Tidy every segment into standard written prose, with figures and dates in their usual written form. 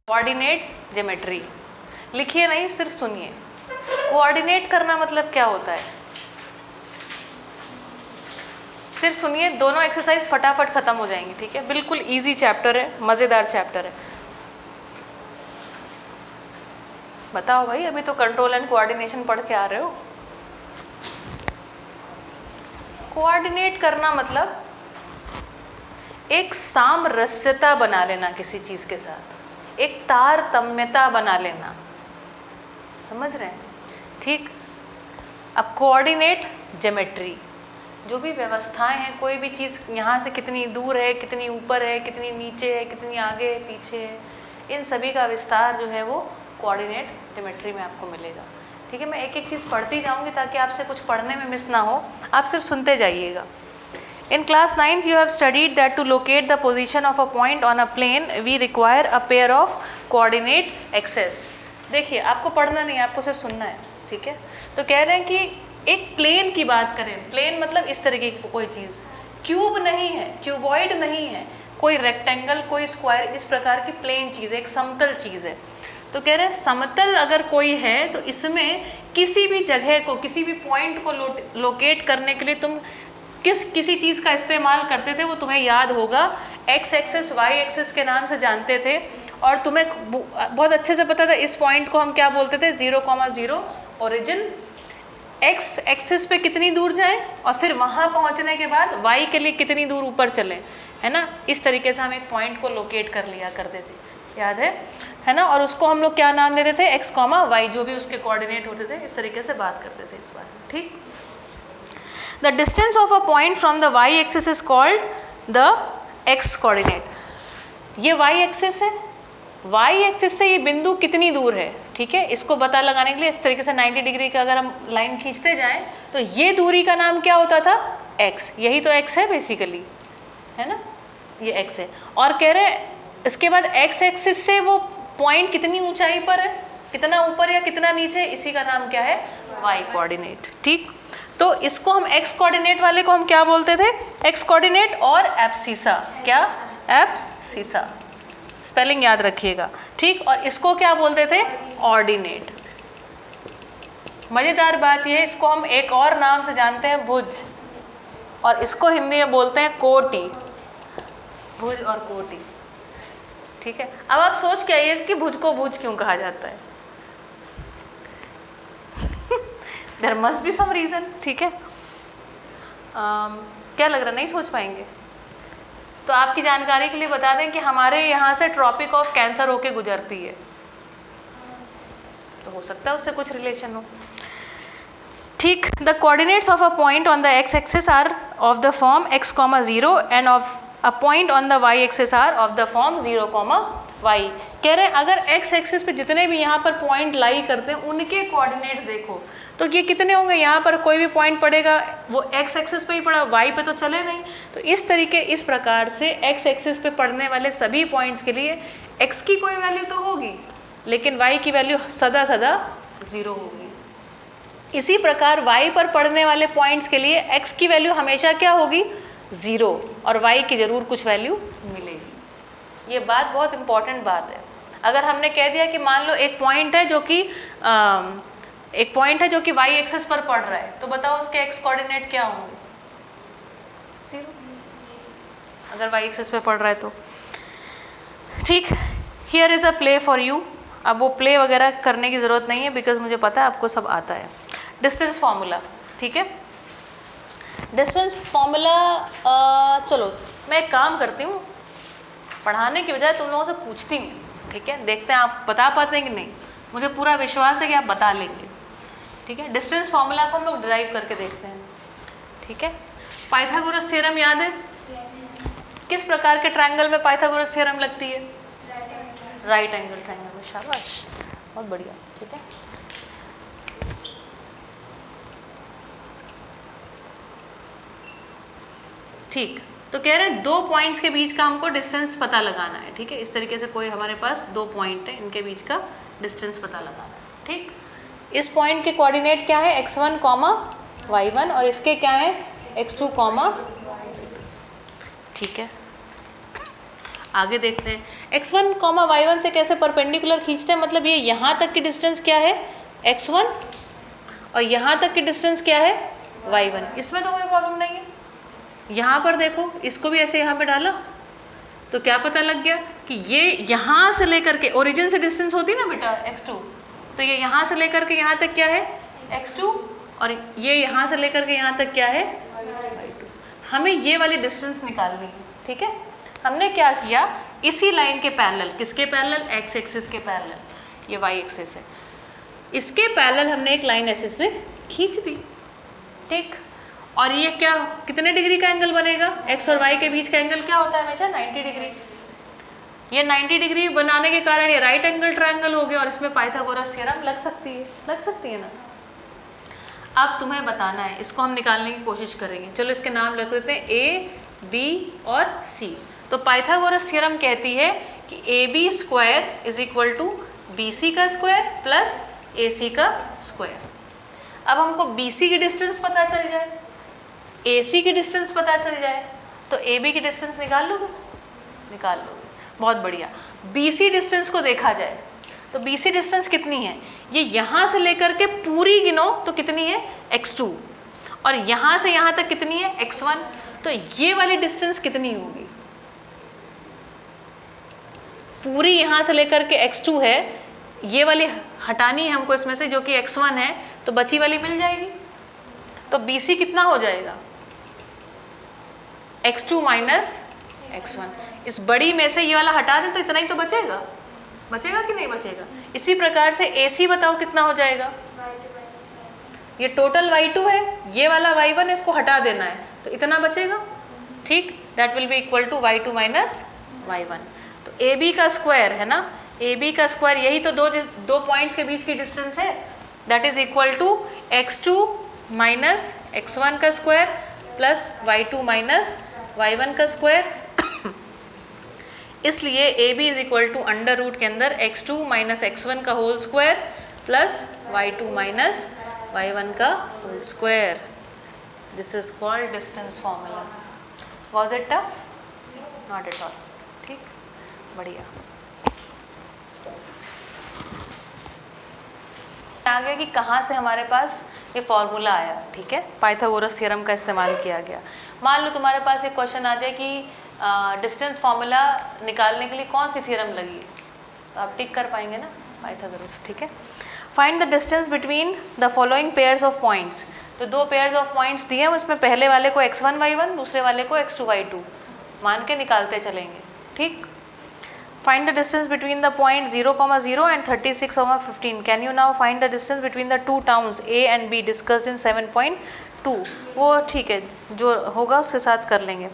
Coordinate geometry. लिखिए नहीं, सिर्फ सुनिए। कोऑर्डिनेट करना मतलब क्या होता है, सिर्फ सुनिए। दोनों एक्सरसाइज फटाफट खत्म हो जाएंगी, ठीक है। बिल्कुल इजी चैप्टर है, मज़ेदार चैप्टर है। बताओ भाई, अभी तो कंट्रोल एंड कोऑर्डिनेशन पढ़ के आ रहे हो। कोऑर्डिनेट करना मतलब एक सामरस्यता बना लेना किसी चीज़ के साथ, एक तारतम्यता बना लेना, समझ रहे हैं, ठीक। अब कोऑर्डिनेट ज्योमेट्री, जो भी व्यवस्थाएं हैं, कोई भी चीज़ यहाँ से कितनी दूर है, कितनी ऊपर है, कितनी नीचे है, कितनी आगे है, पीछे है, इन सभी का विस्तार जो है वो कोऑर्डिनेट ज्योमेट्री में आपको मिलेगा, ठीक है। मैं एक एक चीज़ पढ़ती जाऊँगी ताकि आपसे कुछ पढ़ने में मिस ना हो, आप सिर्फ सुनते जाइएगा। In class 9th you have studied that to locate the position of a point on a plane we require a pair of coordinate axes। देखिए, आपको पढ़ना नहीं है, आपको सिर्फ सुनना है, ठीक है। तो कह रहे हैं कि एक प्लेन की बात करें, प्लेन मतलब इस तरीके की कोई चीज़, क्यूब नहीं है, क्यूबॉइड नहीं है, कोई रेक्टेंगल, कोई स्क्वायर, इस प्रकार की प्लेन चीज़ है, एक समतल चीज़ है। तो कह रहे हैं समतल अगर कोई है तो इसमें किसी भी जगह को, किसी भी पॉइंट को लोकेट करने के लिए तुम किसी चीज़ का इस्तेमाल करते थे, वो तुम्हें याद होगा। एक्स एक्सिस, वाई एक्सिस के नाम से जानते थे, और तुम्हें बहुत अच्छे से पता था इस पॉइंट को हम क्या बोलते थे, 0,0 ओरिजिन। एक्स एक्सिस पे कितनी दूर जाएं और फिर वहाँ पहुँचने के बाद वाई के लिए कितनी दूर ऊपर चलें, है ना। इस तरीके से हम एक पॉइंट को लोकेट कर लिया करते थे, याद है ना। और उसको हम लोग क्या नाम देते थे, एक्स कॉमा वाई, जो भी उसके कोऑर्डिनेट होते थे, इस तरीके से बात करते थे इस बारे में, ठीक। The distance of a point from the y-axis is called the x-coordinate। ये y-axis है, y-axis से ये बिंदु कितनी दूर है, ठीक है। इसको पता लगाने के लिए इस तरीके से 90 डिग्री का अगर हम लाइन खींचते जाएं तो ये दूरी का नाम क्या होता था, x। यही तो x है बेसिकली, है ना, ये x है। और कह रहे हैं इसके बाद x-axis से वो पॉइंट कितनी ऊंचाई पर है, कितना ऊपर या कितना नीचे, इसी का नाम क्या है, y-कोऑर्डिनेट, ठीक। तो इसको हम एक्स कोऑर्डिनेट वाले को हम क्या बोलते थे, एक्स कोऑर्डिनेट और एब्सिसा, क्या, एब्सिसा, स्पेलिंग याद रखिएगा, ठीक। और इसको क्या बोलते थे, ऑर्डिनेट। मज़ेदार बात यह है, इसको हम एक और नाम से जानते हैं, भुज, और इसको हिंदी में बोलते हैं कोटि, भुज और कोटि, ठीक है। अब आप सोच के आइए कि भुज को भुज क्यों कहा जाता है, there must be some reason, ठीक है। क्या लग रहा है, नहीं सोच पाएंगे? तो आपकी जानकारी के लिए बता दें कि हमारे यहाँ से ट्रॉपिक ऑफ कैंसर होके गुजरती है, तो हो सकता है उससे कुछ रिलेशन हो, ठीक। The coordinates of a point on the x axis are of the form x,0 and of a point on the y axis are of the form 0,y। कह रहे हैं अगर x एक्सिस पे जितने भी यहाँ पर पॉइंट लाई करते हैं उनके कोऑर्डिनेट्स देखो तो ये कितने होंगे, यहाँ पर कोई भी पॉइंट पड़ेगा वो x एक्सिस पे ही पड़ा, y पे तो चले नहीं। तो इस प्रकार से x एक्सिस पे पड़ने वाले सभी पॉइंट्स के लिए x की कोई वैल्यू तो होगी, लेकिन y की वैल्यू सदा 0 होगी। इसी प्रकार y पर पड़ने वाले पॉइंट्स के लिए x की वैल्यू हमेशा क्या होगी, 0, और y की ज़रूर कुछ वैल्यू मिलेगी। ये बात बहुत इंपॉर्टेंट बात है। अगर हमने कह दिया कि मान लो एक पॉइंट है जो कि y एक्सिस पर पड़ रहा है, तो बताओ उसके x कोऑर्डिनेट क्या होंगे, 0, अगर y एक्सिस पे पड़ रहा है तो, ठीक। Here is a play for you. अब वो प्ले वगैरह करने की ज़रूरत नहीं है, बिकॉज मुझे पता है आपको सब आता है। डिस्टेंस फार्मूला, ठीक है। डिस्टेंस फार्मूला, चलो मैं एक काम करती हूँ, पढ़ाने की बजाय तुम लोगों से पूछती हूँ, ठीक है। देखते हैं आप बता पाते हैं कि नहीं, मुझे पूरा विश्वास है कि आप बता लेंगे, ठीक है। डिस्टेंस फार्मूला को हम लोग डिराइव करके देखते हैं, ठीक है। पाइथागोरस थ्योरम याद है, किस प्रकार के ट्रायंगल में पाइथागोरस थ्योरम लगती है, राइट एंगल ट्रायंगल में, शाबाश, बहुत बढ़िया, ठीक है। ठीक, तो कह रहे हैं दो पॉइंट्स के बीच का हमको डिस्टेंस पता लगाना है, ठीक है। इस तरीके से कोई हमारे पास दो पॉइंट है, इनके बीच का डिस्टेंस पता लगाना है, ठीक। इस पॉइंट के कोऑर्डिनेट क्या है, x1, y1, और इसके क्या है, x2, ठीक है। आगे देखते हैं x1, y1 से कैसे परपेंडिकुलर खींचते हैं, मतलब ये यहाँ तक की डिस्टेंस क्या है x1 और यहाँ तक की डिस्टेंस क्या है y1, इसमें तो कोई प्रॉब्लम नहीं है। यहाँ पर देखो, इसको भी ऐसे यहाँ पे डाला तो क्या पता लग गया कि ये यहाँ से लेकर के ओरिजिन से डिस्टेंस होती है ना बेटा x2, तो ये यहाँ से लेकर के यहाँ तक क्या है x2 और ये यहाँ से लेकर के यहाँ तक क्या है y2। हमें ये वाली डिस्टेंस निकालनी है, ठीक है। हमने क्या किया, इसी लाइन के पैरेलल, किसके पैरेलल, x एक्सिस के पैरेलल, ये y एक्सिस है, इसके पैरेलल हमने एक लाइन ऐसे से खींच दी, ठीक। और ये क्या, कितने डिग्री का एंगल बनेगा, x और y के बीच का एंगल क्या होता है हमेशा 90 डिग्री। ये 90 डिग्री बनाने के कारण ये राइट एंगल ट्रायंगल हो गया और इसमें पाइथागोरस थ्योरम लग सकती है ना। अब तुम्हें बताना है, इसको हम निकालने की कोशिश करेंगे। चलो इसके नाम रख देते हैं a, b और c। तो पाइथागोरस थ्योरम कहती है कि AB square is equal to BC का स्क्वायर प्लस AC का स्क्वायर। अब हमको BC की डिस्टेंस पता चल जाए, AC की डिस्टेंस पता चल जाए, तो AB की डिस्टेंस निकाल लोगे, बहुत बढ़िया। BC डिस्टेंस को देखा जाए तो BC डिस्टेंस कितनी है, ये यहाँ से लेकर के पूरी गिनो तो कितनी है x2 और यहाँ से यहाँ तक कितनी है x1, तो ये वाली डिस्टेंस कितनी होगी, पूरी यहाँ से लेकर के x2 है, ये वाली हटानी है हमको इसमें से जो कि x1 है, तो बची वाली मिल जाएगी। तो BC कितना हो जाएगा x2 माइनस x1। इस बड़ी में से ये वाला हटा दें तो इतना ही तो बचेगा कि नहीं बचेगा। इसी प्रकार से AC बताओ कितना हो जाएगा, ये टोटल y2 है, ये वाला y1 इसको हटा देना है तो इतना बचेगा, ठीक। That will be equal to y2 minus y1। तो AB का स्क्वायर है ना, AB का स्क्वायर यही तो दो पॉइंट्स के बीच की डिस्टेंस है, that is equal to x2 minus x1 का square plus y2 minus y1 का स्क्वायर। इसलिए AB is equal to under root के अंदर x2 माइनस x1 का whole square plus y2 minus y1 का whole square. This is called distance formula. Was it tough? Not at all, ठीक, बढ़िया। आ गया कि कहाँ से हमारे पास ये फॉर्मूला आया, ठीक है, पाइथागोरस थ्योरम का इस्तेमाल किया गया। मान लो तुम्हारे पास एक क्वेश्चन आ जाए कि डिस्टेंस फॉर्मूला निकालने के लिए कौन सी थ्योरम लगी, तो आप टिक कर पाएंगे ना, पाइथागोरस, ठीक है। Find the distance between the following pairs of points. तो दो पेयर्स ऑफ पॉइंट्स दिए हैं, उसमें पहले वाले को x1 y1, दूसरे वाले को x2 y2 मान के निकालते चलेंगे, ठीक। Find the distance between the point 0, 0 and 36, 15. Can you now find the distance between the two towns A and B discussed in 7.2? वो ठीक है, जो होगा उसके साथ कर लेंगे।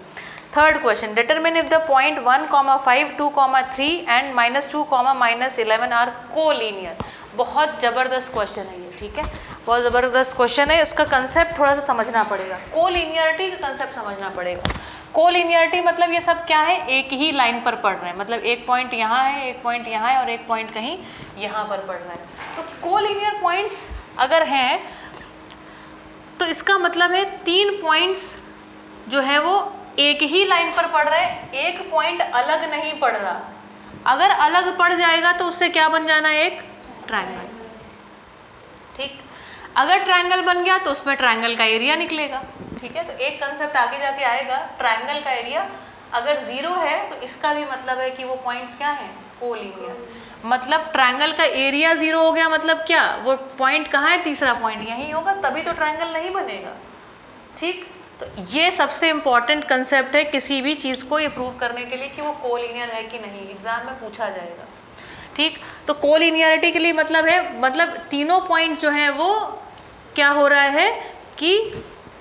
Third question, determine if the point 1, 5, 2, 3 and -2, -11 are collinear. बहुत ज़बरदस्त क्वेश्चन है ये, ठीक है, बहुत ज़बरदस्त क्वेश्चन है। इसका कंसेप्ट थोड़ा सा समझना पड़ेगा, कोलिनियरिटी का कंसेप्ट समझना पड़ेगा। कोलिनियरिटी मतलब ये सब क्या है, एक ही लाइन पर पढ़ रहे हैं, मतलब एक पॉइंट यहाँ है, एक पॉइंट यहाँ है और एक पॉइंट कहीं यहाँ पर पढ़ रहा है। तो कोलिनियर पॉइंट्स अगर हैं तो इसका मतलब है 3 पॉइंट्स जो है वो एक ही लाइन पर पढ़ रहे हैं, एक पॉइंट अलग नहीं पढ़ रहा। अगर अलग पढ़ जाएगा तो उससे क्या बन जाना है, एक ट्रायंगल, ठीक। अगर ट्रायंगल बन गया तो उसमें ट्रायंगल का एरिया निकलेगा, ठीक है। तो एक कंसेप्ट आगे जाके आएगा, ट्रायंगल का एरिया अगर 0 है तो इसका भी मतलब है कि वो पॉइंट्स क्या हैं, कोलिनियर। मतलब ट्रायंगल का एरिया 0 हो गया, मतलब क्या, वो पॉइंट कहाँ है, तीसरा पॉइंट यहीं होगा, तभी तो ट्रायंगल नहीं बनेगा, ठीक। तो ये सबसे इम्पॉर्टेंट कंसेप्ट है किसी भी चीज़ को ये प्रूव करने के लिए कि वो कोलिनियर है कि नहीं, एग्जाम में पूछा जाएगा, ठीक। तो कोलिनियरिटी के लिए मतलब है, मतलब तीनों पॉइंट जो हैं वो क्या हो रहा है कि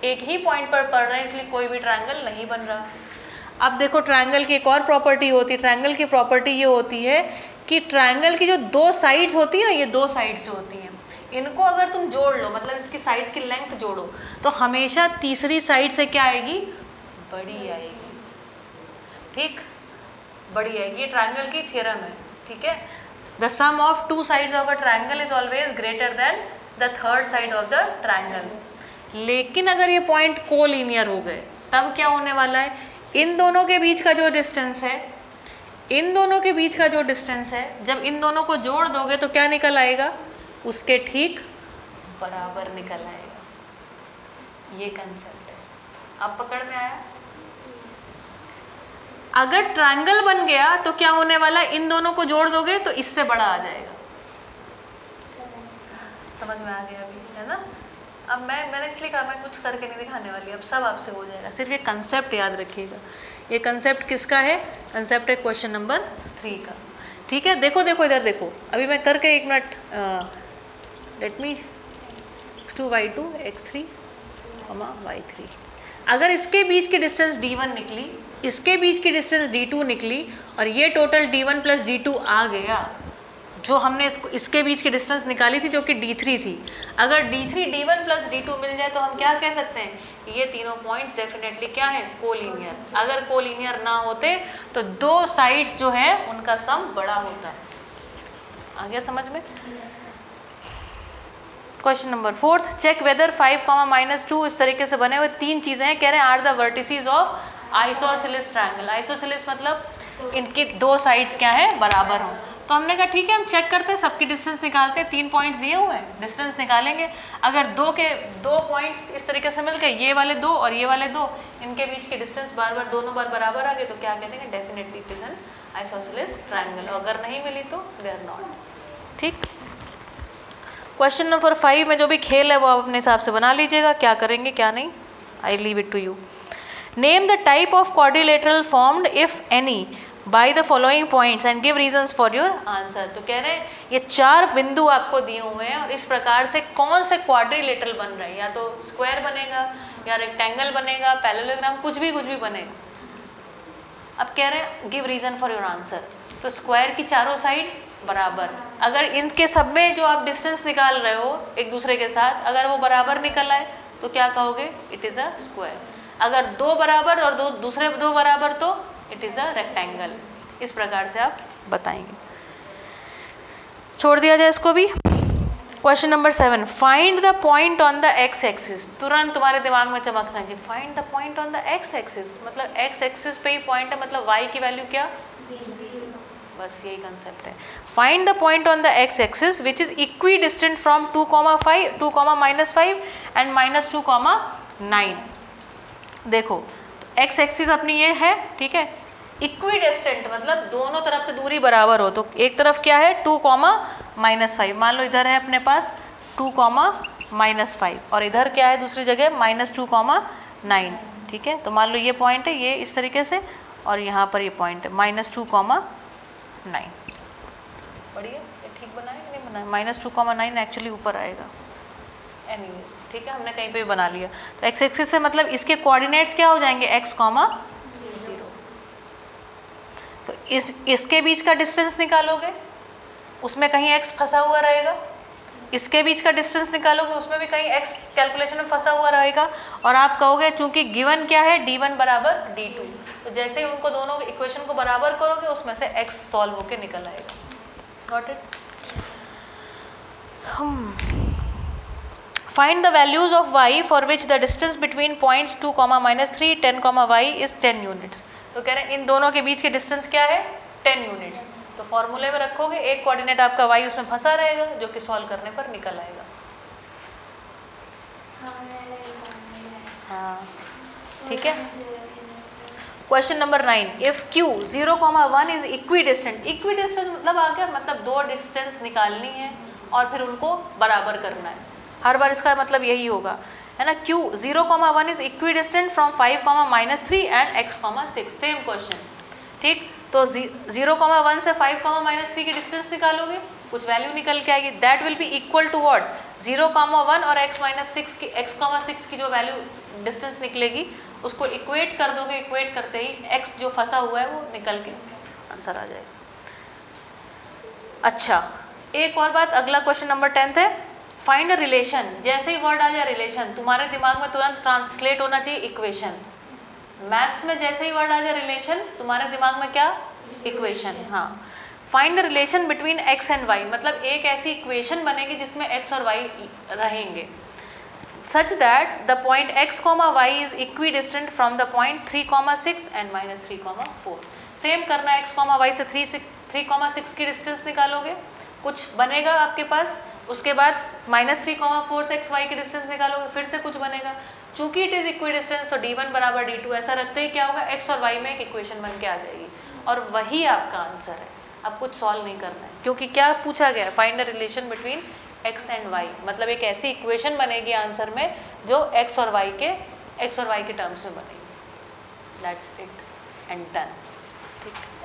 एक ही पॉइंट पर पड़ रहे हैं, इसलिए कोई भी ट्रायंगल नहीं बन रहा। अब देखो ट्रायंगल की एक और प्रॉपर्टी होती है, ट्रायंगल की प्रॉपर्टी ये होती है कि ट्रायंगल की जो 2 साइड्स होती है ना, ये 2 साइड्स जो होती हैं, इनको अगर तुम जोड़ लो, मतलब इसकी साइड्स की लेंथ जोड़ो, तो हमेशा तीसरी साइड से क्या आएगी, बड़ी आएगी, ठीक, बड़ी आएगी। ये ट्रायंगल की थ्योरम है, ठीक है। The sum of 2 sides of a triangle is always greater than the third side of the triangle. लेकिन अगर ये पॉइंट कोलिनियर हो गए तब क्या होने वाला है, इन दोनों के बीच का जो डिस्टेंस है, इन दोनों के बीच का जो डिस्टेंस है, जब इन दोनों को जोड़ दोगे तो क्या निकल आएगा, उसके ठीक बराबर निकल आएगा। ये कंसेप्ट है, अब पकड़ में आया। अगर ट्रायंगल बन गया तो क्या होने वाला, इन दोनों को जोड़ दोगे तो इससे बड़ा आ जाएगा। समझ में आ गया अभी, है ना? अब मैंने इसलिए कहा मैं कुछ करके नहीं दिखाने वाली, अब सब आपसे हो जाएगा, सिर्फ ये कंसेप्ट याद रखिएगा। ये कंसेप्ट किसका है, कंसेप्ट है क्वेश्चन नंबर 3 का। ठीक है, देखो देखो इधर देखो, अभी मैं करके 1 minute, let me x2 y2 x3 y3। अगर इसके बीच की डिस्टेंस d1 निकली, इसके बीच की डिस्टेंस d2 निकली, और ये टोटल d1 प्लस d2 आ गया, जो हमने इसके बीच की डिस्टेंस निकाली थी जो कि d3 थी। अगर d3 d1 प्लस d2 मिल जाए तो हम क्या कह सकते हैं, ये तीनों पॉइंट्स डेफिनेटली क्या है, कोलिनियर। अगर कोलिनियर ना होते तो दो साइड्स जो हैं उनका सम बड़ा होता। आ गया समझ में? क्वेश्चन नंबर 4, चेक वेदर 5, -2 इस तरीके से बने हुए 3 चीज़ें हैं, कह रहे हैं are the vertices of isosceles triangle. Isosceles मतलब इनकी 2 साइड्स क्या है, बराबर हों। तो हमने कहा ठीक है, हम चेक करते हैं, सबकी डिस्टेंस निकालते हैं। 3 पॉइंट्स दिए हुए हैं, डिस्टेंस निकालेंगे। अगर 2 पॉइंट्स इस तरीके से मिल गए, ये वाले 2 और ये वाले 2, इनके बीच के डिस्टेंस दोनों बार बराबर आ गए, तो क्या कहते हैं, definitely it is an isosceles triangle. अगर नहीं मिली तो दे आर नॉट। ठीक। क्वेश्चन नंबर 5 में जो भी खेल है वो आप अपने हिसाब से बना लीजिएगा, क्या करेंगे क्या नहीं, I leave it to you. Name the type of quadrilateral formed if any by the following points and give reasons for your answer. तो कह रहे हैं ये 4 बिंदु आपको दिए हुए हैं और इस प्रकार से कौन से क्वाड्रिलेटरल बन रहे हैं, या तो स्क्वायर बनेगा या रेक्टेंगल बनेगा, पैरेललोग्राम, कुछ भी बनेगा। अब कह रहे हैं give reason for your answer. तो स्क्वायर की चारों साइड बराबर, अगर इनके सब में जो आप डिस्टेंस निकाल रहे हो एक दूसरे के साथ, अगर वो बराबर निकल आए तो क्या कहोगे, इट इज़ अ स्क्वायर। अगर 2 बराबर और दूसरे 2 बराबर तो इट इज़ अ रेक्टेंगल। इस प्रकार से आप बताएंगे। छोड़ दिया जाए इसको भी। Question number 7, find the point on the x axis. तुरंत तुम्हारे दिमाग में चमकना चाहिए, find the point on the x axis मतलब एक्स एक्सिस पे ही पॉइंट है, मतलब वाई की वैल्यू क्या, 0। बस यही कंसेप्ट है। Find the point on the x axis which is equi distant from 2,5 and -2,9। देखो एक्स एक्सिस अपनी ये है, ठीक है। इक्वी डिस्टेंट मतलब दोनों तरफ से दूरी बराबर हो, तो एक तरफ क्या है 2,-5। मान लो इधर है अपने पास 2,-5 और इधर क्या है दूसरी जगह -2,9, ठीक है। तो मान लो ये पॉइंट है, ये इस तरीके से, और यहाँ पर ये पॉइंट है -2,9। बढ़िया, ये ठीक बनाया कि नहीं बनाया, -2,9 एक्चुअली ऊपर आएगा। एनीवेज ठीक है, हमने कहीं पे भी बना लिया। तो एक्स एक्सिस से मतलब इसके कोऑर्डिनेट्स क्या हो जाएंगे, x, 0। तो इसके बीच का डिस्टेंस निकालोगे, उसमें कहीं x फंसा हुआ रहेगा। इसके बीच का डिस्टेंस निकालोगे, उसमें भी कहीं x कैलकुलेशन में फंसा हुआ रहेगा। और आप कहोगे चूंकि गिवन क्या है, d1 बराबर d2, तो जैसे ही उनको दोनों इक्वेशन को बराबर करोगे उसमें से x सॉल्व होके निकल आएगा। Got it? Find the values of y for which the distance between points 2, -3, 10, y is 10 units। तो कह रहे हैं इन दोनों के बीच की डिस्टेंस क्या है, 10 यूनिट्स। तो फॉर्मूले में रखोगे, एक कोऑर्डिनेट आपका y उसमें फंसा रहेगा जो कि सॉल्व करने पर निकल आएगा। हाँ ठीक है। Question number 9, if q 0,1 is equi distant. Equi distant मतलब आ गया, मतलब 2 डिस्टेंस निकालनी है और फिर उनको बराबर करना है। हर बार इसका मतलब यही होगा, है ना। q 0,1 is equi distant from 5, -3 and x, 6। Same question, ठीक। तो 0,1 से 5, -3 की डिस्टेंस निकालोगे, कुछ वैल्यू निकल के आएगी, that will be equal to what, 0,1 और x, 6 की x, की जो वैल्यू डिस्टेंस निकलेगी उसको इक्वेट कर दोगे। इक्वेट करते ही x जो फंसा हुआ है वो निकल के आंसर आ जाएगा। अच्छा, एक और बात, अगला क्वेश्चन नंबर 10 है, फाइंड अ रिलेशन। जैसे ही वर्ड आ जाए रिलेशन, तुम्हारे दिमाग में तुरंत ट्रांसलेट होना चाहिए इक्वेशन। मैथ्स में जैसे ही वर्ड आ जाए रिलेशन, तुम्हारे दिमाग में क्या, इक्वेशन। हाँ, find the relation between x and y, मतलब एक ऐसी इक्वेशन बनेगी जिसमें x और y रहेंगे, such that the point x, y is equidistant from the point 3, 6 and -3, 4। Same करना है, x, y से 3,6 की डिस्टेंस निकालोगे, कुछ बनेगा आपके पास, उसके बाद -3,4 से x, y की डिस्टेंस निकालोगे, फिर से कुछ बनेगा। चूंकि इट इज इक्वी डिस्टेंस तो d1 बराबर d2 ऐसा रखते ही क्या होगा, x और y में एक इक्वेशन बन के आ जाएगी और वही आपका आंसर है। अब कुछ सॉल्व नहीं करना है, क्योंकि क्या पूछा गया है, find the relation between x and y, मतलब एक ऐसी इक्वेशन बनेगी आंसर में जो x और y के टर्म्स में बनेगी। That's it and done. ठीक है।